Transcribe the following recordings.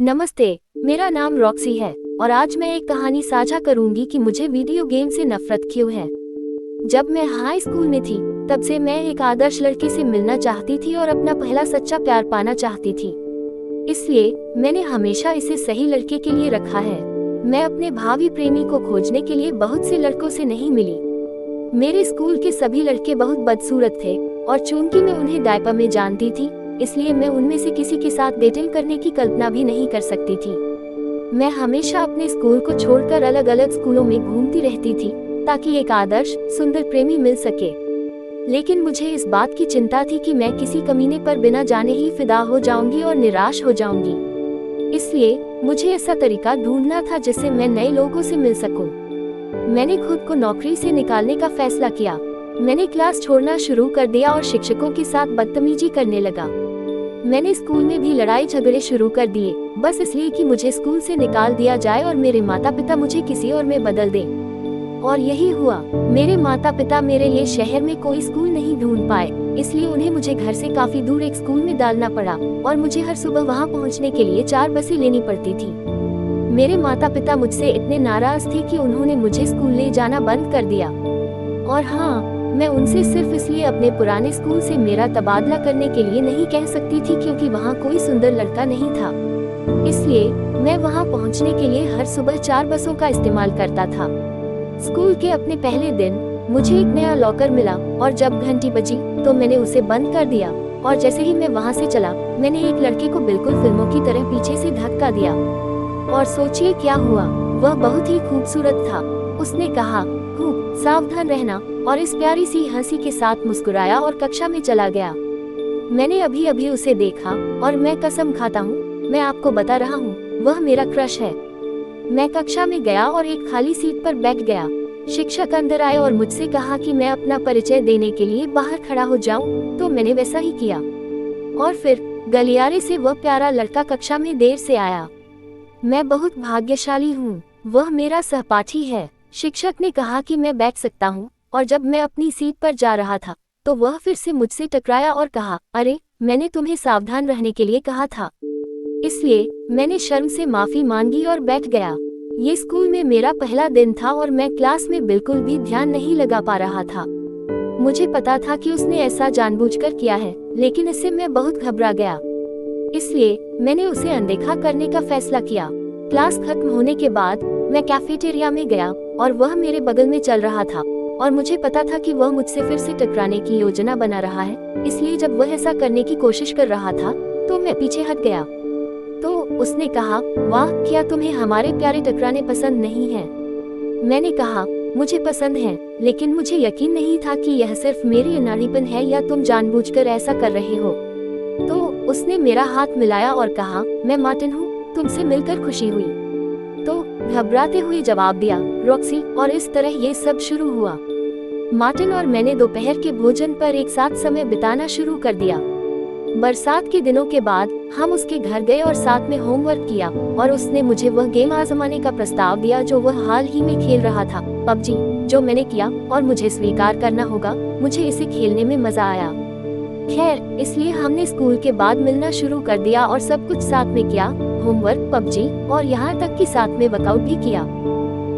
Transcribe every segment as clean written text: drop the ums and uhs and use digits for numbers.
नमस्ते, मेरा नाम रॉक्सी है और आज मैं एक कहानी साझा करूंगी कि मुझे वीडियो गेम से नफरत क्यों है। जब मैं हाई स्कूल में थी, तब से मैं एक आदर्श लड़के से मिलना चाहती थी और अपना पहला सच्चा प्यार पाना चाहती थी। इसलिए मैंने हमेशा इसे सही लड़के के लिए रखा है। मैं अपने भावी प्रेमी को खोजने के लिए बहुत से लड़कों से नहीं मिली। मेरे स्कूल के सभी लड़के बहुत बदसूरत थे और चूंकि मैं उन्हें डायपर में जानती थी, इसलिए मैं उनमें से किसी के साथ डेटिंग करने की कल्पना भी नहीं कर सकती थी। मैं हमेशा अपने स्कूल को छोड़कर अलग अलग स्कूलों में घूमती रहती थी ताकि एक आदर्श सुंदर प्रेमी मिल सके। लेकिन मुझे इस बात की चिंता थी कि मैं किसी कमीने पर बिना जाने ही फिदा हो जाऊंगी और निराश हो जाऊंगी। इसलिए मुझे ऐसा तरीका ढूंढना था जिससे मैं नए लोगों से मिल सकूं। मैंने खुद को नौकरी से निकालने का फैसला किया। मैंने क्लास छोड़ना शुरू कर दिया और शिक्षकों के साथ बदतमीजी करने लगा। मैंने स्कूल में भी लड़ाई झगड़े शुरू कर दिए, बस इसलिए कि मुझे स्कूल से निकाल दिया जाए और मेरे माता पिता मुझे किसी और में बदल दें। और यही हुआ। मेरे माता पिता मेरे लिए शहर में कोई स्कूल नहीं ढूंढ पाए, इसलिए उन्हें मुझे घर से काफी दूर एक स्कूल में डालना पड़ा और मुझे हर सुबह वहां पहुंचने के लिए 4 बसें लेनी पड़ती थी। मेरे माता पिता मुझसे इतने नाराज थे कि उन्होंने मुझे स्कूल ले जाना बंद कर दिया। और हाँ, मैं उनसे सिर्फ इसलिए अपने पुराने स्कूल से मेरा तबादला करने के लिए नहीं कह सकती थी क्योंकि वहाँ कोई सुंदर लड़का नहीं था। इसलिए मैं वहाँ पहुँचने के लिए हर सुबह 4 बसों का इस्तेमाल करता था। स्कूल के अपने पहले दिन मुझे एक नया लॉकर मिला और जब घंटी बजी तो मैंने उसे बंद कर दिया। और जैसे ही मैं वहाँ से चला, मैंने एक लड़के को बिल्कुल फिल्मों की तरह पीछे से धक्का दिया। और सोचिए क्या हुआ, वह बहुत ही खूबसूरत था। उसने कहा, खूब सावधान रहना, और इस प्यारी सी हंसी के साथ मुस्कुराया और कक्षा में चला गया। मैंने अभी अभी उसे देखा और मैं कसम खाता हूँ, मैं आपको बता रहा हूँ, वह मेरा क्रश है। मैं कक्षा में गया और एक खाली सीट पर बैठ गया। शिक्षक अंदर आए और मुझसे कहा कि मैं अपना परिचय देने के लिए बाहर खड़ा हो जाऊं, तो मैंने वैसा ही किया। और फिर गलियारे से वह प्यारा लड़का कक्षा में देर से आया। मैं बहुत भाग्यशाली हूँ, वह मेरा सहपाठी है। शिक्षक ने कहा कि मैं बैठ सकता हूँ और जब मैं अपनी सीट पर जा रहा था तो वह फिर से मुझसे टकराया और कहा, अरे, मैंने तुम्हें सावधान रहने के लिए कहा था। इसलिए मैंने शर्म से माफी मांगी और बैठ गया। ये स्कूल में मेरा पहला दिन था और मैं क्लास में बिल्कुल भी ध्यान नहीं लगा पा रहा था। मुझे पता था कि उसने ऐसा जानबूझकर किया है, लेकिन इससे मैं बहुत घबरा गया। इसलिए मैंने उसे अनदेखा करने का फैसला किया। क्लास खत्म होने के बाद मैं कैफेटेरिया में गया और वह मेरे बगल में चल रहा था और मुझे पता था कि वह मुझसे फिर से टकराने की योजना बना रहा है। इसलिए जब वह ऐसा करने की कोशिश कर रहा था तो मैं पीछे हट गया। तो उसने कहा, वाह, क्या तुम्हें हमारे प्यारे टकराने पसंद नहीं है? मैंने कहा, मुझे पसंद है, लेकिन मुझे यकीन नहीं था कि यह सिर्फ मेरी अनाड़ीपन है या तुम जानबूझकर ऐसा कर रहे हो। तो उसने मेरा हाथ मिलाया और कहा, मैं मार्टिन हूँ, तुमसे मिलकर खुशी हुई। तो घबराते हुए जवाब दिया, रॉक्सी, और इस तरह ये सब शुरू हुआ। मार्टिन और मैंने दोपहर के भोजन पर एक साथ समय बिताना शुरू कर दिया। बरसात के दिनों के बाद हम उसके घर गए और साथ में होमवर्क किया और उसने मुझे वह गेम आजमाने का प्रस्ताव दिया जो वह हाल ही में खेल रहा था, पबजी, जो मैंने किया और मुझे स्वीकार करना होगा, मुझे इसे खेलने में मजा आया। खैर, इसलिए हमने स्कूल के बाद मिलना शुरू कर दिया और सब कुछ साथ में किया, होमवर्क, पबजी और यहाँ तक कि साथ में वर्कआउट भी किया।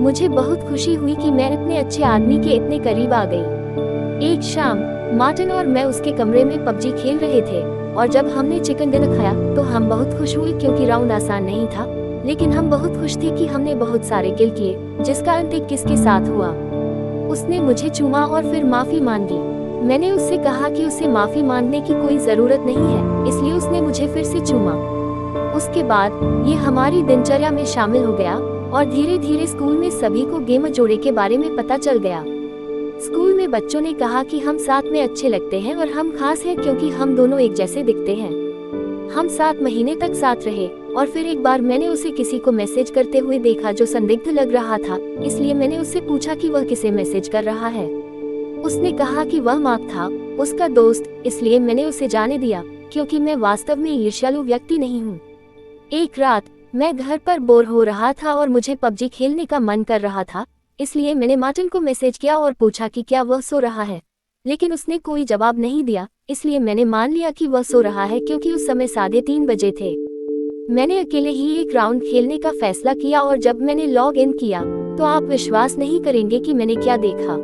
मुझे बहुत खुशी हुई कि मैं इतने अच्छे आदमी के इतने करीब आ गई। एक शाम मार्टिन और मैं उसके कमरे में पबजी खेल रहे थे और जब हमने चिकन डिनर खाया तो हम बहुत खुश हुए क्योंकि राउंड आसान नहीं था, लेकिन हम बहुत खुश थे कि हमने बहुत सारे किल किए, जिसका अंत एक किस के साथ हुआ। उसने मुझे चूमा और फिर माफी मांगी। मैंने उससे कहा कि उसे माफी मांगने की कोई जरूरत नहीं है, इसलिए उसने मुझे फिर से चूमा। उसके बाद ये हमारी दिनचर्या में शामिल हो गया और धीरे धीरे स्कूल में सभी को गेम जोड़े के बारे में पता चल गया। स्कूल में बच्चों ने कहा कि हम साथ में अच्छे लगते हैं और हम खास हैं क्योंकि हम दोनों एक जैसे दिखते हैं। हम 7 महीने तक साथ रहे और फिर एक बार मैंने उसे किसी को मैसेज करते हुए देखा जो संदिग्ध लग रहा था, इसलिए मैंने उससे पूछा कि वह किसे मैसेज कर रहा है। उसने कहा कि वह मार्क था, उसका दोस्त, इसलिए मैंने उसे जाने दिया क्योंकि मैं वास्तव में ईर्ष्यालु व्यक्ति नहीं हूँ। एक रात मैं घर पर बोर हो रहा था और मुझे पबजी खेलने का मन कर रहा था, इसलिए मैंने मार्टिन को मैसेज किया और पूछा कि क्या वह सो रहा है, लेकिन उसने कोई जवाब नहीं दिया, इसलिए मैंने मान लिया कि वह सो रहा है क्योंकि उस समय 3:30 बजे थे। मैंने अकेले ही एक राउंड खेलने का फैसला किया और जब मैंने लॉग इन किया तो आप विश्वास नहीं करेंगे कि मैंने क्या देखा।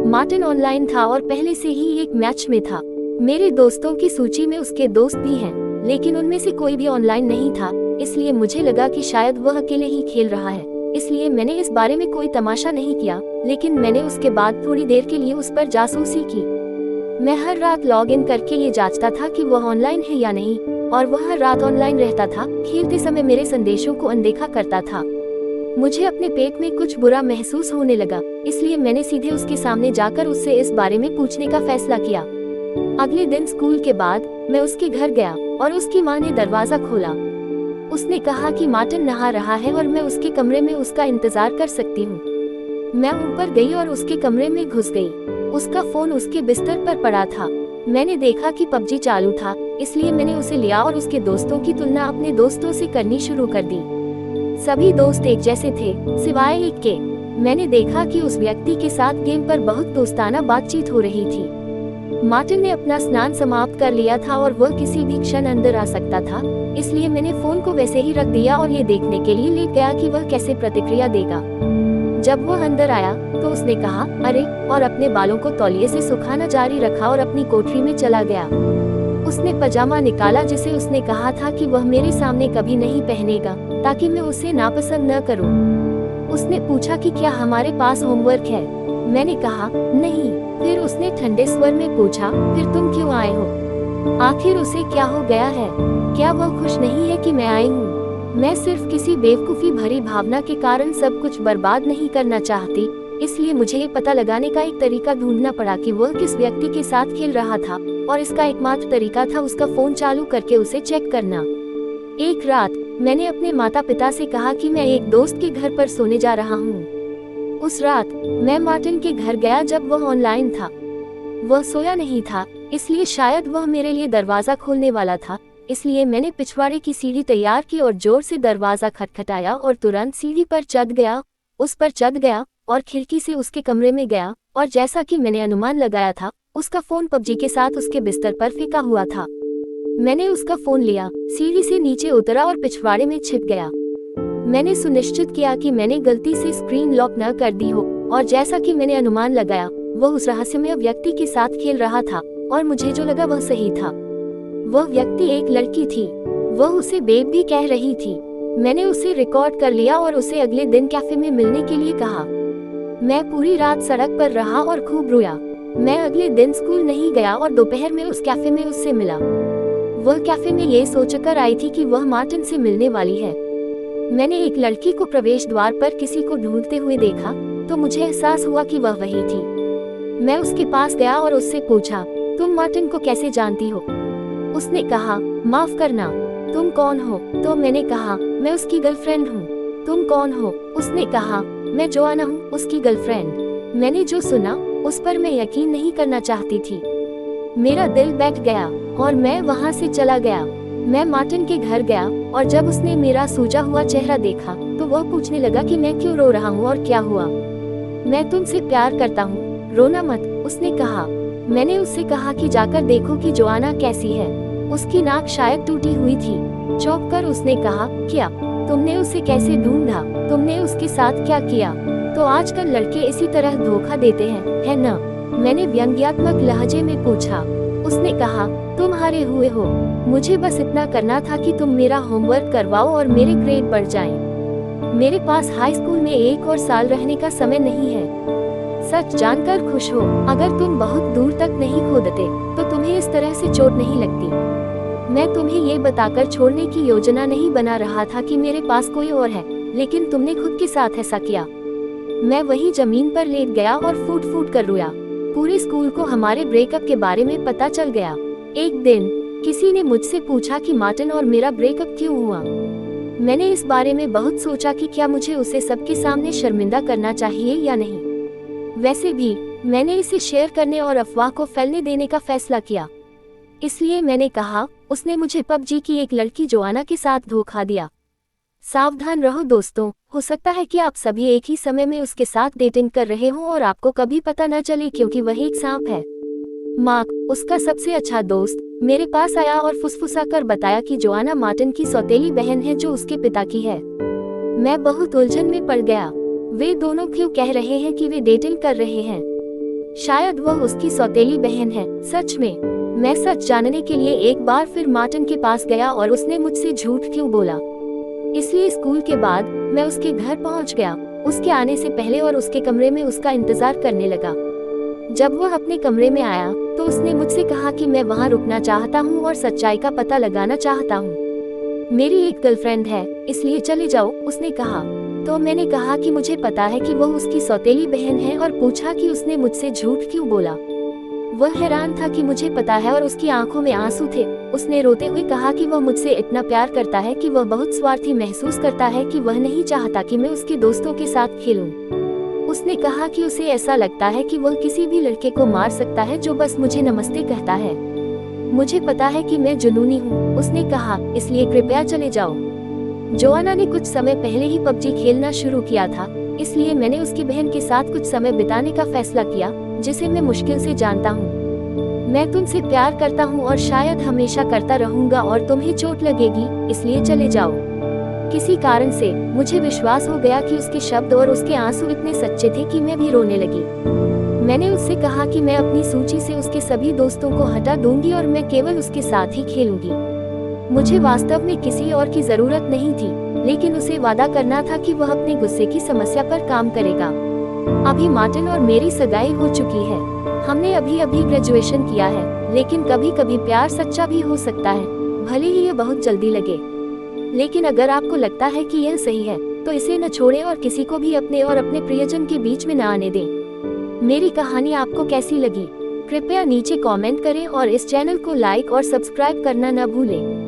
मार्टिन ऑनलाइन था और पहले से ही एक मैच में था। मेरे दोस्तों की सूची में उसके दोस्त भी हैं, लेकिन उनमें से कोई भी ऑनलाइन नहीं था, इसलिए मुझे लगा कि शायद वह अकेले ही खेल रहा है। इसलिए मैंने इस बारे में कोई तमाशा नहीं किया, लेकिन मैंने उसके बाद थोड़ी देर के लिए उस पर जासूसी की। मैं हर रात लॉग इन करके ये जांचता था कि वह ऑनलाइन है या नहीं, और वह हर रात ऑनलाइन रहता था। खेलते समय मेरे संदेशों को अनदेखा करता था। मुझे अपने पेट में कुछ बुरा महसूस होने लगा, इसलिए मैंने सीधे उसके सामने जाकर उससे इस बारे में पूछने का फैसला किया। अगले दिन स्कूल के बाद मैं उसके घर गया और उसकी माँ ने दरवाजा खोला। उसने कहा कि मार्टिन नहा रहा है और मैं उसके कमरे में उसका इंतजार कर सकती हूँ। मैं ऊपर गई और उसके कमरे में घुस गई। उसका फोन उसके बिस्तर पर पड़ा था। मैंने देखा कि पबजी चालू था, इसलिए मैंने उसे लिया और उसके दोस्तों की तुलना अपने दोस्तों से करनी शुरू कर दी। सभी दोस्त एक जैसे थे, सिवाय एक के। मैंने देखा कि उस व्यक्ति के साथ गेम पर बहुत दोस्ताना बातचीत हो रही थी। मार्टिन ने अपना स्नान समाप्त कर लिया था और वह किसी भी क्षण अंदर आ सकता था, इसलिए मैंने फोन को वैसे ही रख दिया और ये देखने के लिए लेट गया कि वह कैसे प्रतिक्रिया देगा। जब वह अंदर आया तो उसने कहा अरे, और अपने बालों को तौलिए से सुखाना जारी रखा और अपनी कोठरी में चला गया। उसने पजामा निकाला जिसे उसने कहा था कि वह मेरे सामने कभी नहीं पहनेगा, ताकि मैं उसे नापसंद न करूं। उसने पूछा कि क्या हमारे पास होमवर्क है। मैंने कहा नहीं। फिर उसने ठंडे स्वर में पूछा, फिर तुम क्यों आए हो? आखिर उसे क्या हो गया है? क्या वह खुश नहीं है कि मैं आई हूँ? मैं सिर्फ किसी बेवकूफी भरी भावना के कारण सब कुछ बर्बाद नहीं करना चाहती, इसलिए मुझे ये पता लगाने का एक तरीका ढूंढना पड़ा कि वह किस व्यक्ति के साथ खेल रहा था, और इसका एकमात्र तरीका था उसका फोन चालू करके उसे चेक करना। एक रात मैंने अपने माता पिता से कहा कि मैं एक दोस्त के घर पर सोने जा रहा हूँ। उस रात मैं मार्टिन के घर गया जब वह ऑनलाइन था। वह सोया नहीं था, इसलिए शायद वह मेरे लिए दरवाजा खोलने वाला था। इसलिए मैंने पिछवाड़े की सीढ़ी तैयार की और जोर से दरवाजा खटखटाया और तुरंत सीढ़ी पर चढ़ गया, उस पर चढ़ गया और खिड़की से उसके कमरे में गया, और जैसा कि मैंने अनुमान लगाया था, उसका फोन पबजी के साथ उसके बिस्तर पर फेंका हुआ था। मैंने उसका फोन लिया, सीढ़ी से नीचे उतरा और पिछवाड़े में छिप गया। मैंने सुनिश्चित किया कि मैंने गलती से स्क्रीन लॉक न कर दी हो, और जैसा कि मैंने अनुमान लगाया, वह उस रहस्यमय व्यक्ति के साथ खेल रहा था, और मुझे जो लगा वह सही था। वह व्यक्ति एक लड़की थी। वह उसे बेब भी कह रही थी। मैंने उसे रिकॉर्ड कर लिया और उसे अगले दिन कैफे में मिलने के लिए कहा। मैं पूरी रात सड़क पर रहा और खूब रोया। मैं अगले दिन स्कूल नहीं गया और दोपहर में उस कैफे में उससे मिला। वह कैफे में ये सोचकर आई थी कि वह मार्टिन से मिलने वाली है। मैंने एक लड़की को प्रवेश द्वार पर किसी को ढूंढते हुए देखा, तो मुझे एहसास हुआ कि वह वही थी। मैं उसके पास गया और उससे पूछा, तुम मार्टिन को कैसे जानती हो? उसने कहा, माफ करना, तुम कौन हो? तो मैंने कहा, मैं उसकी गर्लफ्रेंड हूँ। तुम कौन हो? उसने कहा, मैं जोआना हूँ, उसकी गर्लफ्रेंड। मैंने जो सुना उस पर मैं यकीन नहीं करना चाहती थी। मेरा दिल बैठ गया और मैं वहाँ से चला गया। मैं मार्टिन के घर गया और जब उसने मेरा सूजा हुआ चेहरा देखा तो वह पूछने लगा कि मैं क्यों रो रहा हूँ और क्या हुआ। मैं तुमसे प्यार करता हूँ, रोना मत, उसने कहा। मैंने उससे कहा कि जाकर देखो कि जोआना कैसी है। उसकी नाक शायद टूटी हुई थी। चौंक कर उसने कहा, क्या? तुमने उसे कैसे ढूंढा? तुमने उसके साथ क्या किया? तो आजकल लड़के इसी तरह धोखा देते हैं, है न? मैंने व्यंग्यात्मक लहजे में पूछा। उसने कहा, तुम हारे हुए हो। मुझे बस इतना करना था कि तुम मेरा होमवर्क करवाओ और मेरे ग्रेड बढ़ जाएं। मेरे पास हाई स्कूल में 1 और साल रहने का समय नहीं है। सच जानकर खुश हो, अगर तुम बहुत दूर तक नहीं खोदते तो तुम्हें इस तरह से चोट नहीं लगती। मैं तुम्हें ये बताकर छोड़ने की योजना नहीं बना रहा था कि मेरे पास कोई और है, लेकिन तुमने खुद के साथ ऐसा किया। मैं वही जमीन पर लेट गया और फूट फूट कर रोया। पूरे स्कूल को हमारे ब्रेकअप के बारे में पता चल गया। एक दिन किसी ने मुझसे पूछा कि मार्टिन और मेरा ब्रेकअप क्यों हुआ। मैंने इस बारे में बहुत सोचा कि क्या मुझे उसे सबके सामने शर्मिंदा करना चाहिए या नहीं। वैसे भी मैंने इसे शेयर करने और अफवाह को फैलने देने का फैसला किया। इसलिए मैंने कहा, उसने मुझे पबजी की एक लड़की जोआना के साथ धोखा दिया। सावधान रहो दोस्तों, हो सकता है कि आप सभी एक ही समय में उसके साथ डेटिंग कर रहे हो और आपको कभी पता न चले, क्योंकि वह एक सांप है। मार्क, उसका सबसे अच्छा दोस्त, मेरे पास आया और फुसफुसा कर बताया कि जोआना मार्टिन की सौतेली बहन है जो उसके पिता की है। मैं बहुत उलझन में पड़ गया। वे दोनों क्यों कह रहे हैं कि वे डेटिंग कर रहे हैं? शायद वह उसकी सौतेली बहन है। सच में? मैं सच जानने के लिए एक बार फिर मार्टिन के पास गया और उसने मुझसे झूठ क्यों बोला। इसलिए स्कूल के बाद मैं उसके घर पहुंच गया, उसके आने से पहले, और उसके कमरे में उसका इंतजार करने लगा। जब वह अपने कमरे में आया तो उसने मुझसे कहा कि मैं वहां रुकना चाहता हूं और सच्चाई का पता लगाना चाहता हूं। मेरी एक गर्लफ्रेंड है, इसलिए चले जाओ, उसने कहा। तो मैंने कहा कि मुझे पता है कि वह उसकी सौतेली बहन है और पूछा कि उसने मुझसे झूठ क्यों बोला। वह हैरान था कि मुझे पता है और उसकी आंखों में आंसू थे। उसने रोते हुए कहा कि वह मुझसे इतना प्यार करता है कि वह बहुत स्वार्थी महसूस करता है कि वह नहीं चाहता कि मैं उसके दोस्तों के साथ खेलूं। उसने कहा कि उसे ऐसा लगता है कि वह किसी भी लड़के को मार सकता है जो बस मुझे नमस्ते कहता है। मुझे पता है कि मैं जुनूनी हूँ, उसने कहा, इसलिए कृपया चले जाओ। जोआना ने कुछ समय पहले ही पबजी खेलना शुरू किया था, इसलिए मैंने उसकी बहन के साथ कुछ समय बिताने का फैसला किया, जिसे मैं मुश्किल से जानता हूँ। मैं तुमसे प्यार करता हूँ और शायद हमेशा करता रहूंगा और तुम्हें चोट लगेगी, इसलिए चले जाओ। किसी कारण से मुझे विश्वास हो गया कि उसके शब्द और उसके आंसू इतने सच्चे थे कि मैं भी रोने लगी। मैंने उससे कहा कि मैं अपनी सूची से उसके सभी दोस्तों को हटा दूंगी और मैं केवल उसके साथ ही खेलूंगी। मुझे वास्तव में किसी और की जरूरत नहीं थी, लेकिन उसे वादा करना था कि वह अपने गुस्से की समस्या पर काम करेगा। अभी मार्टिन और मेरी सगाई हो चुकी है। हमने अभी अभी ग्रेजुएशन किया है, लेकिन कभी कभी प्यार सच्चा भी हो सकता है, भले ही यह बहुत जल्दी लगे। लेकिन अगर आपको लगता है कि यह सही है, तो इसे न छोड़ें और किसी को भी अपने और अपने प्रियजन के बीच में न आने दें। मेरी कहानी आपको कैसी लगी? कृपया नीचे कमेंट करें और इस चैनल को लाइक और सब्सक्राइब करना न भूलें।